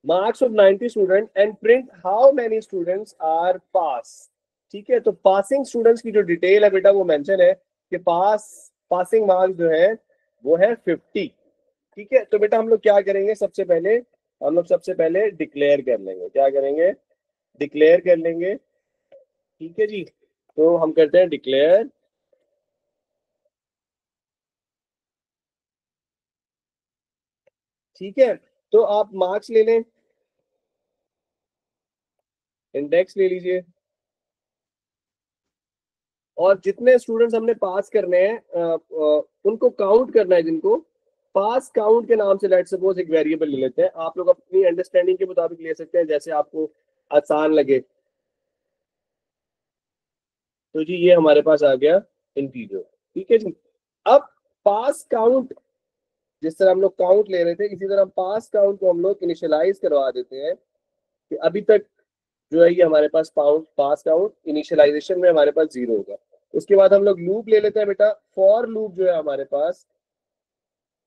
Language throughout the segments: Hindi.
Marks of 90 student and print how many students are pass. ठीक है, तो पासिंग स्टूडेंट्स की जो डिटेल है बेटा वो मेंशन है कि पासिंग मार्क्स जो है वो है 50। ठीक है, तो बेटा हम लोग क्या करेंगे, सबसे पहले हम लोग सबसे पहले डिक्लेयर कर लेंगे। क्या करेंगे, डिक्लेयर कर लेंगे। ठीक है जी, तो हम करते हैं डिक्लेयर। ठीक है, तो आप मार्क्स ले लें, इंडेक्स ले लीजिए, और जितने स्टूडेंट्स हमने पास करने हैं उनको काउंट करना है। जिनको पास काउंट के नाम से लेट सपोज एक वेरिएबल ले लेते हैं, आप लोग अपनी अंडरस्टैंडिंग के मुताबिक ले सकते हैं जैसे आपको आसान लगे। तो जी ये हमारे पास आ गया इंटीजर। ठीक है जी, अब पास काउंट, जिस तरह हम लोग काउंट ले रहे थे इसी तरह पास काउंट को हम लोग इनिशियलाइज करवा देते हैं कि अभी तक जो है ये हमारे पास पास काउंट इनिशियलाइजेशन में हमारे पास 0 होगा। उसके बाद हम लोग लूप ले लेते हैं बेटा, फॉर लूप जो है हमारे पास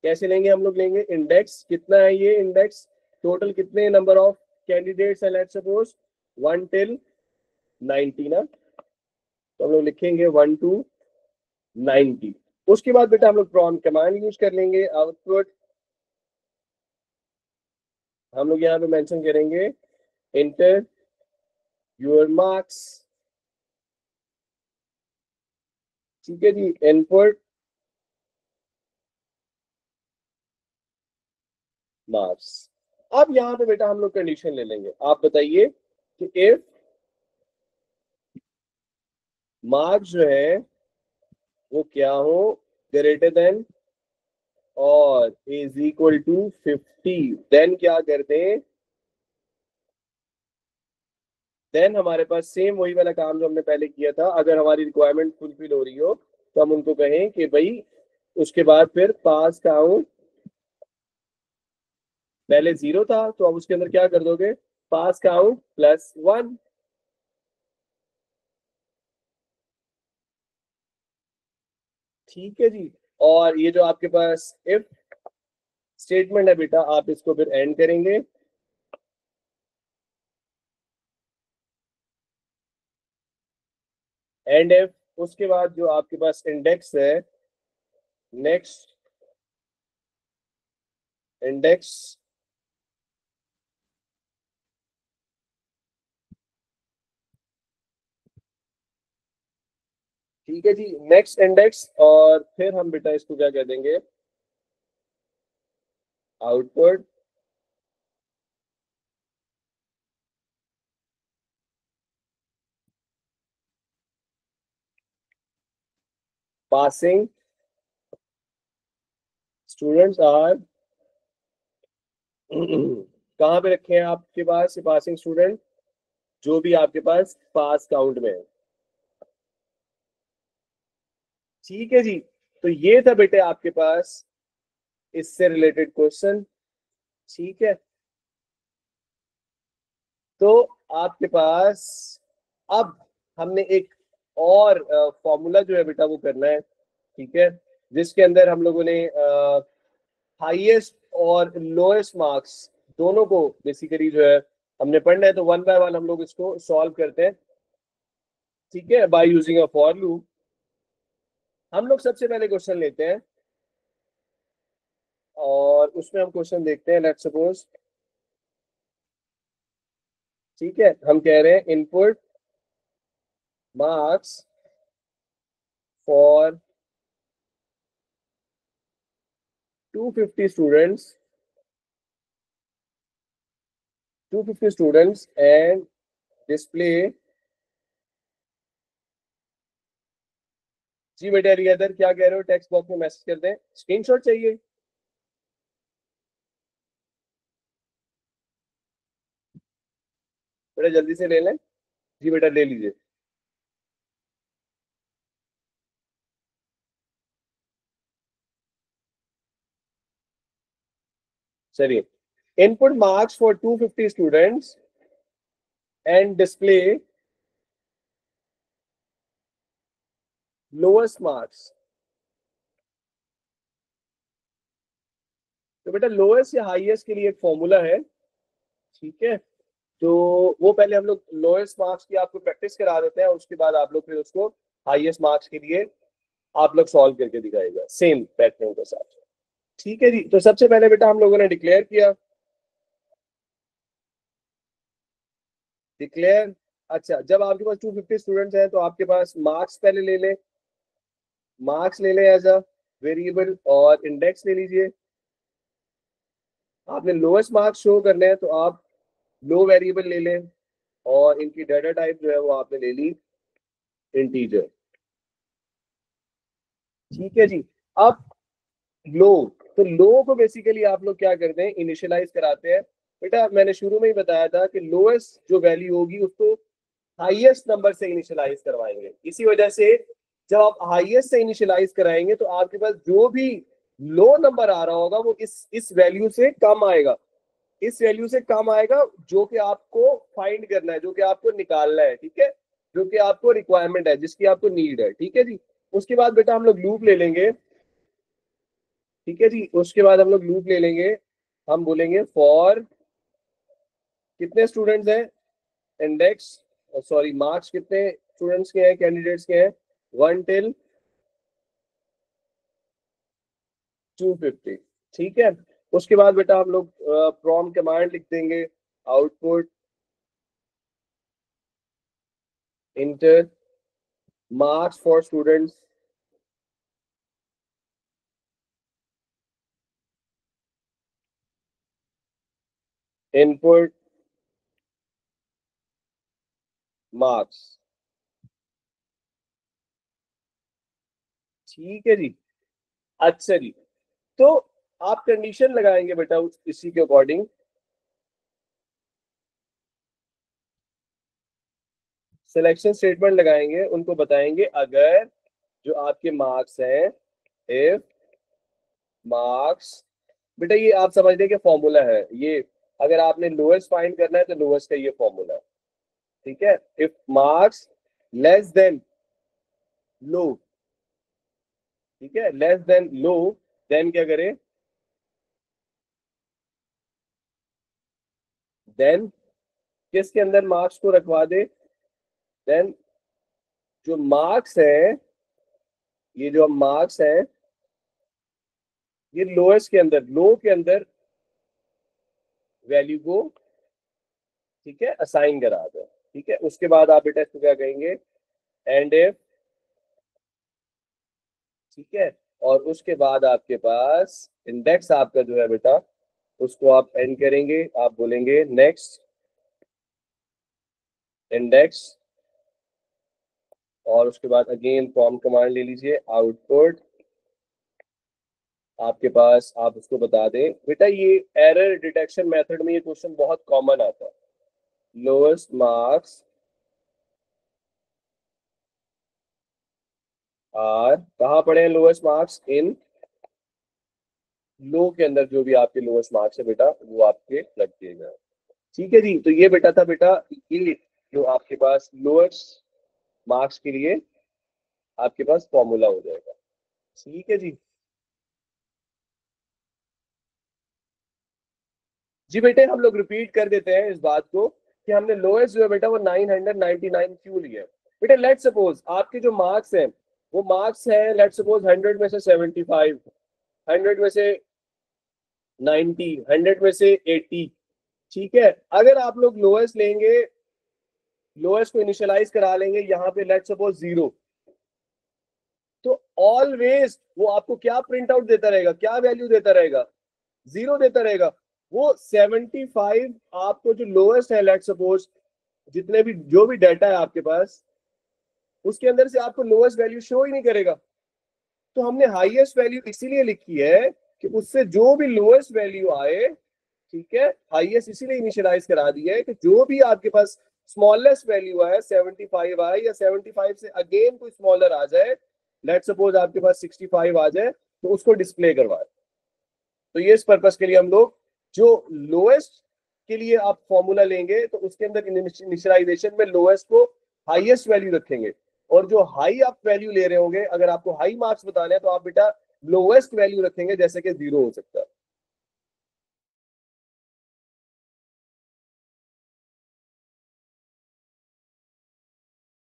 कैसे लेंगे, हम लोग लेंगे इंडेक्स, कितना है ये इंडेक्स, टोटल कितने नंबर ऑफ कैंडिडेट्स है, लेट्स सपोज 1 till 90 ना, तो हम लोग लिखेंगे 1 to 90। उसके बाद बेटा हम लोग प्रॉम्प्ट कमांड यूज कर लेंगे, आउटपुट हम लोग यहाँ पे मेंशन करेंगे इंटर योर मार्क्स। ठीक है जी, इनपुट मार्क्स। अब यहाँ पे बेटा हम लोग कंडीशन ले लेंगे, आप बताइए कि इफ मार्क्स जो है वो क्या हो, ग्रेटर देन और इज इक्वल टू 50, देन क्या करते हैं, देन हमारे पास सेम वही वाला काम जो हमने पहले किया था, अगर हमारी रिक्वायरमेंट फुलफिल हो रही हो तो हम उनको कहें कि भाई उसके बाद फिर पास काउंट पहले 0 था तो अब उसके अंदर क्या कर दोगे, पास काउंट +1। ठीक है जी, और ये जो आपके पास इफ स्टेटमेंट है बेटा आप इसको फिर एंड करेंगे। एंड इफ, उसके बाद जो आपके पास इंडेक्स है, नेक्स्ट इंडेक्स, ठीक है जी, नेक्स्ट इंडेक्स, और फिर हम बेटा इसको क्या कह देंगे, आउटपुट पासिंग स्टूडेंट्स आर कहाँ पे रखे हैं आपके पास ये पासिंग स्टूडेंट, जो भी आपके पास पास काउंट में है। ठीक है जी, तो ये था बेटे आपके पास इससे रिलेटेड क्वेश्चन। ठीक है, तो आपके पास अब हमने एक और फॉर्मूला जो है बेटा वो करना है। ठीक है, जिसके अंदर हम लोगों ने हाईएस्ट और लोएस्ट मार्क्स दोनों को बेसिकली जो है हमने पढ़ना है, तो वन बाय वन हम लोग इसको सॉल्व करते हैं। ठीक है, by using a for loop हम लोग सबसे पहले क्वेश्चन लेते हैं और उसमें हम क्वेश्चन देखते हैं, लेट्स सपोज। ठीक है, हम कह रहे हैं input marks for 250 students, 250 students and display. जी बेटा रियदर क्या कह रहे हो, टेक्स्ट बॉक्स में मैसेज कर दें, स्क्रीनशॉट चाहिए। बेटा जल्दी से ले लें। जी बेटा ले लीजिए। चलिए, input marks for 250 students and display lowest marks. तो बेटा लोएस्ट या हाईएस्ट के लिए एक फॉर्मूला है, ठीक है, तो वो पहले हम लोग लोएस्ट मार्क्स की आपको प्रैक्टिस करा देते हैं, उसके बाद आप लोग फिर उसको हाईएस्ट मार्क्स के लिए आप लोग सॉल्व करके दिखाएगा सेम पैटर्न के साथ। ठीक है जी, तो सबसे पहले बेटा हम लोगों ने डिक्लेयर किया, डिक्लेयर। अच्छा, जब आपके पास 250 स्टूडेंट्स हैं तो आपके पास मार्क्स पहले ले ले, मार्क्स ले ले एज अ वेरिएबल और इंडेक्स ले लीजिए। आपने लोएस्ट मार्क्स शो करने हैं तो आप लो वेरिएबल ले लें और इनकी डाटा टाइप जो है वो आपने ले ली इंटीजर। ठीक है जी, अब लो, तो लो को बेसिकली आप लोग क्या करते हैं, इनिशियलाइज कराते हैं। बेटा मैंने शुरू में ही बताया था कि लोएस्ट जो वैल्यू होगी उसको हाईएस्ट नंबर से इनिशियलाइज करवाएंगे। इसी वजह से जब आप हाईएस्ट से इनिशियलाइज कराएंगे तो आपके पास जो भी लो नंबर आ रहा होगा वो इस वैल्यू से कम आएगा, इस वैल्यू से कम आएगा, जो कि आपको फाइंड करना है, जो कि आपको निकालना है। ठीक है, जो कि आपको रिक्वायरमेंट है, जिसकी आपको नीड है। ठीक है जी, उसके बाद बेटा हम लोग लूप ले लेंगे। ठीक है जी, उसके बाद हम लोग लूप ले लेंगे, हम बोलेंगे फॉर कितने स्टूडेंट्स हैं, इंडेक्स सॉरी मार्क्स कितने स्टूडेंट्स के हैं, कैंडिडेट्स के हैं, 1 till 250। ठीक है, उसके बाद बेटा हम लोग प्रॉम्प्ट कमांड लिख देंगे, output inter marks for students input marks. ठीक है जी, अच्छा जी, तो आप कंडीशन लगाएंगे बेटा इसी के अकॉर्डिंग, सिलेक्शन स्टेटमेंट लगाएंगे, उनको बताएंगे अगर जो आपके मार्क्स हैं, इफ मार्क्स, बेटा ये आप समझ लें कि फॉर्मूला है ये, अगर आपने लोएस्ट फाइंड करना है तो लोएस्ट का ये फॉर्मूला है। ठीक है, if marks less than low, ठीक है, लेस देन लो, देन क्या करें, देन किसके अंदर मार्क्स को रखवा दे, देन जो मार्क्स है, ये जो मार्क्स है ये लोएस्ट के अंदर, लो के अंदर वैल्यू को, ठीक है, असाइन करा दो। ठीक है, उसके बाद आप बेटा इसको क्या कहेंगे, एंड इफ, ठीक है, और उसके बाद आपके पास इंडेक्स आपका जो है बेटा उसको आप एंड करेंगे, आप बोलेंगे नेक्स्ट इंडेक्स, और उसके बाद अगेन प्रॉम्प्ट कमांड ले लीजिए, आउटपुट आपके पास, आप उसको बता दें बेटा, ये एरर डिटेक्शन मेथड में ये क्वेश्चन बहुत कॉमन आता है, लोएस्ट मार्क्स आर, कहाँ पढ़े हैं लोएस्ट मार्क्स, इन लो के अंदर जो भी आपके लोएस्ट मार्क्स है बेटा वो आपके लग दिएगा। ठीक है जी, तो ये बेटा था बेटा, ये जो आपके पास लोएस्ट मार्क्स के लिए आपके पास फॉर्मूला हो जाएगा। ठीक है जी, जी बेटे हम लोग रिपीट कर देते हैं इस बात को कि हमने लोएस्ट जो है बेटा वो 999 क्यों लिया है। बेटा लेट सपोज आपके जो मार्क्स हैं वो मार्क्स है, लेट सपोज 100 में से 75, 100 में से 90, 100 में से 80। ठीक है, अगर आप लोग लोएस्ट लेंगे, लोएस्ट को इनिशियलाइज करा लेंगे यहाँ पे लेट सपोज 0, तो ऑलवेज वो आपको क्या प्रिंट आउट देता रहेगा, क्या वैल्यू देता रहेगा, 0 देता रहेगा। वो 75 आपको जो लोएस्ट है, लेट सपोज जितने भी जो भी डाटा है आपके पास उसके अंदर से आपको लोएस्ट वैल्यू शो ही नहीं करेगा। तो हमने हाईएस्ट वैल्यू इसीलिए लिखी है कि उससे जो भी लोएस्ट वैल्यू आए, ठीक है, हाईएस्ट इसीलिए इनिशियलाइज करा दी है कि जो भी आपके पास स्मॉलेस्ट वैल्यू आए, 75 आए या 75 से अगेन कोई स्मॉलर आ जाए, लेट सपोज आपके पास 65 आ जाए, तो उसको डिस्प्ले करवाए। तो ये इस पर्पस के लिए हम लोग जो लोएस्ट के लिए आप फॉर्मूला लेंगे तो उसके अंदर इनिशियलाइजेशन में लोएस्ट को हाईएस्ट वैल्यू रखेंगे, और जो हाई आप वैल्यू ले रहे होंगे, अगर आपको हाई मार्क्स बताने हैं तो आप बेटा लोएस्ट वैल्यू रखेंगे, जैसे कि 0 हो सकता है।